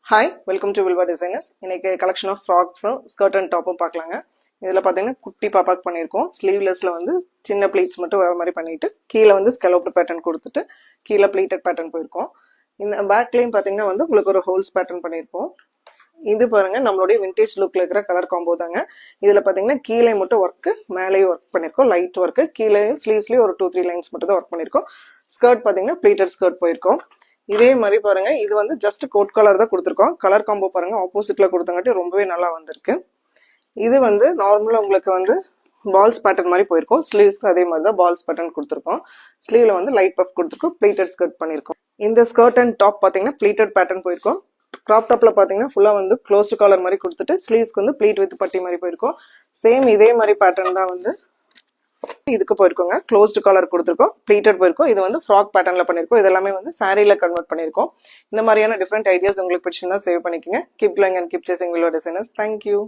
Hi, welcome to Vilva designers. இன்னைக்கு collection of ஃப்ராக்ஸும் skirt and டாப்பும் பார்க்கலாங்க. இதில் பார்த்தீங்கன்னா குட்டி பாப்பாக்கு பண்ணியிருக்கோம். ஸ்லீவ்லெஸில் வந்து சின்ன ப்ளீட்ஸ் மட்டும் வர மாதிரி பண்ணிட்டு கீழே வந்து ஸ்கெலோப்டு பேட்டர்ன் கொடுத்துட்டு கீழே ப்ளீட்டட் பேட்டர்ன் போயிருக்கோம். இந்த பேக்லேயும் பார்த்தீங்கன்னா வந்து உங்களுக்கு ஒரு ஹோல்ஸ் பேட்டர்ன் பண்ணியிருப்போம். இது பாருங்க நம்மளுடைய விண்டேஜ் லுக்ல இருக்கிற கலர் காம்போ தாங்க. இதுல பாத்தீங்கன்னா கீழே மட்டும் ஒர்க், மேலேயும் ஒர்க் பண்ணிருக்கோம். லைட் ஒர்க், கீழே ஸ்லீவ்ஸ்லயும் ஒரு 2-3 லைன்ஸ் மட்டும் தான் ஒர்க் பண்ணிருக்கோம். ஸ்கர்ட் பாத்தீங்கன்னா ப்ளீட்டட் ஸ்கர்ட் போயிருக்கோம். இதே மாதிரி பாருங்க, இது வந்து ஜஸ்ட் கோட் கலர் தான் கொடுத்துருக்கோம். கலர் காம்போ பாருங்க ஆப்போசிட்ல கொடுத்தங்காட்டி ரொம்பவே நல்லா வந்திருக்கு. இது வந்து நார்மலா உங்களுக்கு வந்து பால்ஸ் பேட்டர்ன் மாதிரி போயிருக்கும். ஸ்லீவ்ஸ்க்கு அதே மாதிரி தான் பால்ஸ் பேட்டர்ன் கொடுத்துருக்கோம். ஸ்லீவ்ல வந்து லைட் பஃப் கொடுத்துருக்கோம். ப்ளீட்டட் ஸ்கர்ட் பண்ணிருக்கோம். இந்த ஸ்கர்ட் அண்ட் டாப் பாத்தீங்கன்னா ப்ளீட்டட் பேட்டர்ன் போயிருக்கோம். கிராப் டாப்ல பாத்தீங்கன்னா ஃபுல்லா வந்து க்ளோஸ்டு காலர் மாதிரி கொடுத்துட்டு ஸ்லீவ்ஸ்க்கு வந்து ப்ளீட் வித் பட்டி மாதிரி போயிருக்கும். சேம் இதே மாதிரி பேட்டர்ன் தான் வந்து இதுக்கு போயிருக்கோங்க. க்ளோஸ்டு காலர் கொடுத்துருக்கோம், ப்ளீட்டட் போயிருக்கோம். இது வந்து ஃப்ராக் பேட்டர்ன்ல பண்ணிருக்கோம். இது எல்லாமே வந்து சாரீல கன்வெர்ட் பண்ணிருக்கோம். இந்த மாதிரியான டிஃப்ரெண்ட் ஐடியாஸ் உங்களுக்கு பிடிச்சிருந்தா சேவ் பண்ணிக்கங்க. Keep glowing and keep chasing Vilva designers. Thank you.